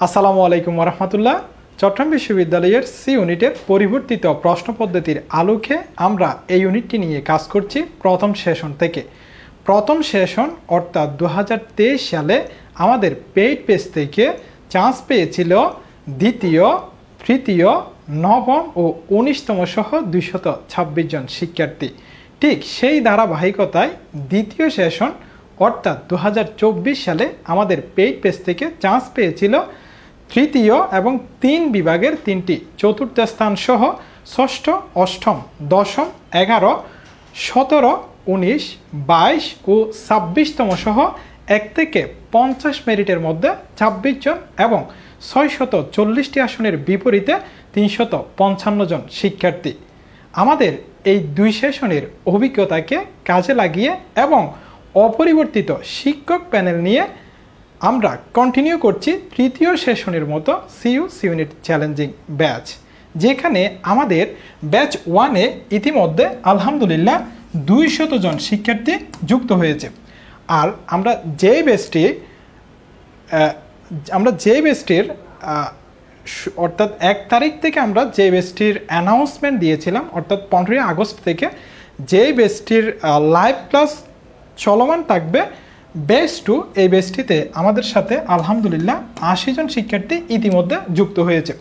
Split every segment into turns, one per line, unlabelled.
আসসালামু আলাইকুম ওরহমতুল্লাহ। চট্টগ্রাম বিশ্ববিদ্যালয়ের সি ইউনিটের পরিবর্তিত প্রশ্ন পদ্ধতির আলোকে আমরা এই ইউনিটটি নিয়ে কাজ করছি প্রথম সেশন থেকে। প্রথম সেশন অর্থাৎ 2023 সালে আমাদের পেইড পেজ থেকে চান্স পেয়েছিল দ্বিতীয়, তৃতীয়, নবম ও 19তম সহ 226 জন শিক্ষার্থী। ঠিক সেই ধারাবাহিকতায় দ্বিতীয় সেশন অর্থাৎ 2024 সালে আমাদের পেইড পেজ থেকে চান্স পেয়েছিল তৃতীয় এবং 3 বিভাগের 3টি চতুর্থ স্থান সহ ষষ্ঠ, অষ্টম, দশম, 11, 17, 19, 22 ও 26তম সহ 1 থেকে 50 মেরিটের মধ্যে 26 জন এবং 640টি আসনের বিপরীতে 355 জন শিক্ষার্থী। আমাদের এই দুই সেশনের অভিজ্ঞতাকে কাজে লাগিয়ে এবং অপরিবর্তিত শিক্ষক প্যানেল নিয়ে আমরা কন্টিনিউ করছি তৃতীয় সেশনের মতো সি ইউনিট চ্যালেঞ্জিং ব্যাচ, যেখানে আমাদের ব্যাচ 1-এ ইতিমধ্যে আলহামদুলিল্লাহ 200 জন শিক্ষার্থী যুক্ত হয়েছে। আর আমরা যে বেস্টির অর্থাৎ 1 তারিখ থেকে আমরা যে বেস্টির অ্যানাউন্সমেন্ট দিয়েছিলাম, অর্থাৎ 15 আগস্ট থেকে যে বেস্টির লাইভ ক্লাস চলমান থাকবে বেস 2, এই বেসটিতে আমাদের সাথে আলহামদুলিল্লাহ 80 জন শিক্ষার্থী ইতিমধ্যে যুক্ত হয়েছে।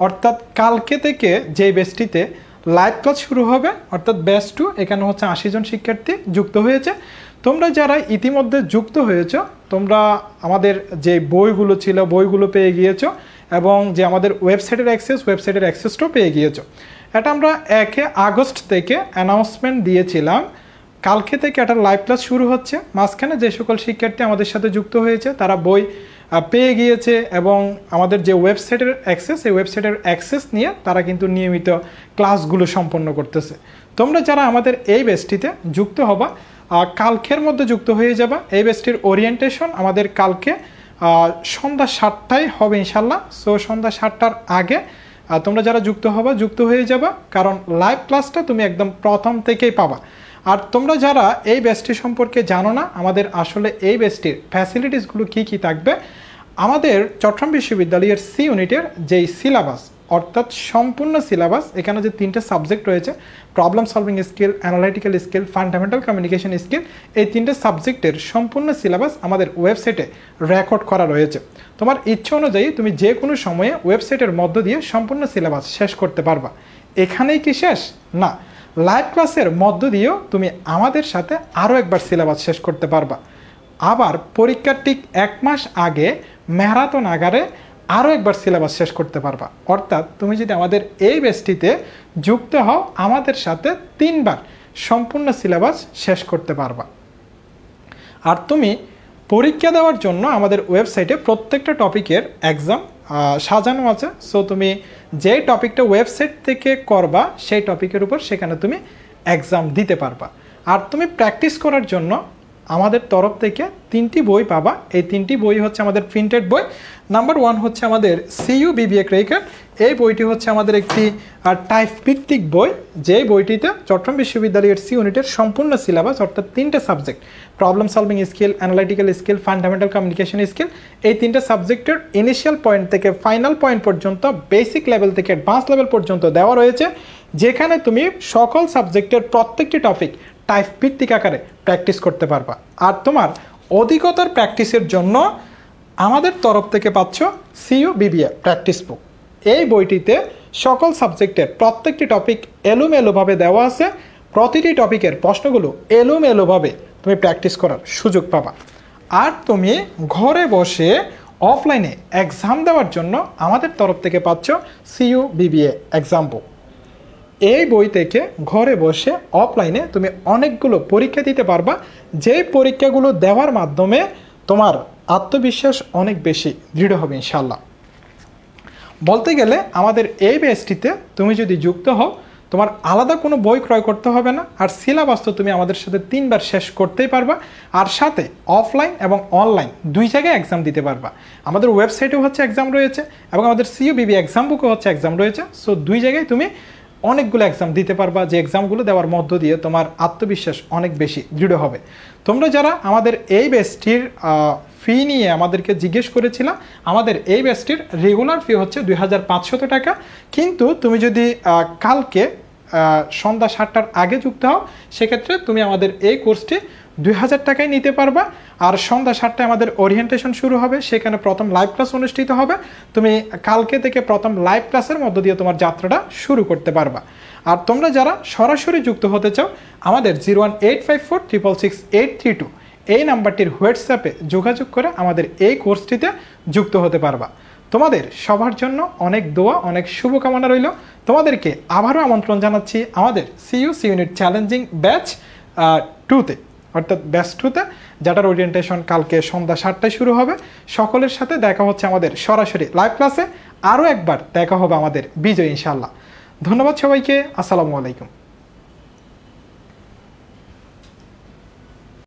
অর্থাৎ কালকে থেকে যে বেসটিতে লাইভ ক্লাস শুরু হবে অর্থাৎ বেস 2, এখানে হচ্ছে 80 জন শিক্ষার্থী যুক্ত হয়েছে। তোমরা যারা ইতিমধ্যে যুক্ত হয়েছো, তোমরা আমাদের যে বইগুলো ছিল বইগুলো পেয়ে গিয়েছো এবং যে আমাদের ওয়েবসাইটের অ্যাক্সেসটাও পেয়ে গিয়েছো। এটা আমরা 1 আগস্ট থেকে অ্যানাউন্সমেন্ট দিয়েছিলাম, কালকে থেকে একটা লাইভ ক্লাস শুরু হচ্ছে। মাঝখানে যে সকল শিক্ষার্থী আমাদের সাথে যুক্ত হয়েছে তারা বই পেয়ে গিয়েছে এবং আমাদের যে ওয়েবসাইটের অ্যাক্সেস, এই ওয়েবসাইটের অ্যাক্সেস নিয়ে তারা কিন্তু নিয়মিত ক্লাসগুলো সম্পন্ন করতেছে। তোমরা যারা আমাদের এই ব্যাচটিতে যুক্ত হবা কালকের মধ্যে যুক্ত হয়ে যাবা। এই ব্যাচটির ওরিয়েন্টেশন আমাদের কালকে সন্ধ্যা 7টায় হবে ইনশাল্লাহ। সো সন্ধ্যা 7টার আগে তোমরা যারা যুক্ত হয়ে যাবা, কারণ লাইভ ক্লাসটা তুমি একদম প্রথম থেকেই পাবা। আর তোমরা যারা এই ব্যাচটি সম্পর্কে জানো না, আমাদের আসলে এই ব্যাচটির ফ্যাসিলিটিসগুলো কী থাকবে, আমাদের চট্টগ্রাম বিশ্ববিদ্যালয়ের সি ইউনিটের যেই সিলেবাস অর্থাৎ সম্পূর্ণ সিলেবাস, এখানে যে 3টে সাবজেক্ট রয়েছে, problem solving skill, analytical skill, fundamental communication skill, এই 3টে সাবজেক্টের সম্পূর্ণ সিলেবাস আমাদের ওয়েবসাইটে রেকর্ড করা রয়েছে। তোমার ইচ্ছা অনুযায়ী তুমি যে কোনো সময়ে ওয়েবসাইটের মধ্য দিয়ে সম্পূর্ণ সিলেবাস শেষ করতে পারবা। এখানেই কি শেষ? না, লাইভ ক্লাসের মধ্য দিয়েও তুমি আমাদের সাথে আরও একবার সিলেবাস শেষ করতে পারবা। আবার পরীক্ষার ঠিক 1 মাস আগে ম্যারাথন আকারে আরও একবার সিলেবাস শেষ করতে পারবা। অর্থাৎ তুমি যদি আমাদের এই ব্যাচটিতে যুক্ত হও, আমাদের সাথে 3 বার সম্পূর্ণ সিলেবাস শেষ করতে পারবা। আর তুমি পরীক্ষা দেওয়ার জন্য আমাদের ওয়েবসাইটে প্রত্যেকটা টপিকের এক্সাম সাজানো আছে। সো তুমি যে টপিকটা ওয়েবসাইট থেকে করবা সেই টপিকের উপর সেখানে তুমি এক্সাম দিতে পারবা। আর তুমি প্র্যাকটিস করার জন্য আমাদের তরফ থেকে 3টি বই পাবা। এই 3টি বই হচ্ছে আমাদের প্রিন্টেড বই। নাম্বার 1 হচ্ছে আমাদের সিইউ বিবিএ ক্রেডিট। এই বইটি হচ্ছে আমাদের একটি টাইপ ভিত্তিক বই, যে বইটিতে চট্টগ্রাম বিশ্ববিদ্যালয়ের সি ইউনিটের সম্পূর্ণ সিলেবাস অর্থাৎ 3টে subject, problem solving skill, analytical skill, fundamental communication skill, এই 3টে সাবজেক্টের ইনিশিয়াল পয়েন্ট থেকে ফাইনাল পয়েন্ট পর্যন্ত, বেসিক লেভেল থেকে অ্যাডভান্স লেভেল পর্যন্ত দেওয়া রয়েছে, যেখানে তুমি সকল সাবজেক্টের প্রত্যেকটি টপিক টাইপ ভিত্তিক আকারে প্র্যাকটিস করতে পারবা। আর তোমার অধিকতর প্র্যাকটিসের জন্য আমাদের তরফ থেকে পাচ্ছ সিইউ বিবিএ প্র্যাকটিস বুক। এই বইটিতে সকল সাবজেক্টের প্রত্যেকটি টপিক এলোমেলোভাবে দেওয়া আছে। প্রতিটি টপিকের প্রশ্নগুলো এলোমেলোভাবে তুমি প্র্যাকটিস করার সুযোগ পাবা। আর তুমি ঘরে বসে অফলাইনে এক্সাম দেওয়ার জন্য আমাদের তরফ থেকে পাচ্ছ সিইউ বিবিএ এক্সাম বুক। এই বই থেকে ঘরে বসে অফলাইনে তুমি অনেকগুলো পরীক্ষা দিতে পারবা, যেই পরীক্ষাগুলো দেওয়ার মাধ্যমে তোমার আত্মবিশ্বাস অনেক বেশি দৃঢ় হবে ইনশাল্লাহ। বলতে গেলে আমাদের এই ব্যাচটিতে তুমি যদি যুক্ত হও, তোমার আলাদা কোনো বই ক্রয় করতে হবে না। আর সিলেবাস তো তুমি আমাদের সাথে 3 বার শেষ করতেই পারবা। আর সাথে অফলাইন এবং অনলাইন 2 জায়গায় এক্সাম দিতে পারবা। আমাদের ওয়েবসাইটেও হচ্ছে এক্সাম রয়েছে এবং আমাদের সিইউ বিবি এক্সাম বুকও হচ্ছে এক্সাম রয়েছে। সো 2 জায়গায় তুমি অনেকগুলো এক্সাম দিতে পারবা, যে এক্সামগুলো দেওয়ার মধ্য দিয়ে তোমার আত্মবিশ্বাস অনেক বেশি দৃঢ় হবে। তোমরা যারা আমাদের এই ব্যাচটির ফি নিয়ে আমাদেরকে জিজ্ঞেস করেছিলা, আমাদের এই ব্যাচটির রেগুলার ফি হচ্ছে 2500 টাকা। কিন্তু তুমি যদি কালকে সন্ধ্যা 7টার আগে যুক্ত হও, সেক্ষেত্রে তুমি আমাদের এই কোর্সটি 2000 টাকায় নিতে পারবা। আর সন্ধ্যা 7টায় আমাদের ওরিয়েন্টেশন শুরু হবে, সেখানে প্রথম লাইভ ক্লাস অনুষ্ঠিত হবে। তুমি কালকে থেকে প্রথম লাইভ ক্লাসের মধ্য দিয়ে তোমার যাত্রাটা শুরু করতে পারবা। আর তোমরা যারা সরাসরি যুক্ত হতে চাও, আমাদের 01854666832 এই নাম্বারটির হোয়াটসঅ্যাপে যোগাযোগ করে আমাদের এই কোর্সটিতে যুক্ত হতে পারবা। তোমাদের সবার জন্য অনেক দোয়া, অনেক শুভকামনা রইল। তোমাদেরকে আবারও আমন্ত্রণ জানাচ্ছি আমাদের সিইউসি ইউনিট চ্যালেঞ্জিং ব্যাচ 2তে, অর্থাৎ ব্যাচ 2তে, যেটার ওরিয়েন্টেশন কালকে সন্ধ্যা 7টায় শুরু হবে। সকলের সাথে দেখা হচ্ছে আমাদের সরাসরি লাইভ ক্লাসে। আরও একবার দেখা হবে আমাদের বিজয় ইনশাআল্লাহ। ধন্যবাদ সবাইকে। আসসালামু আলাইকুম।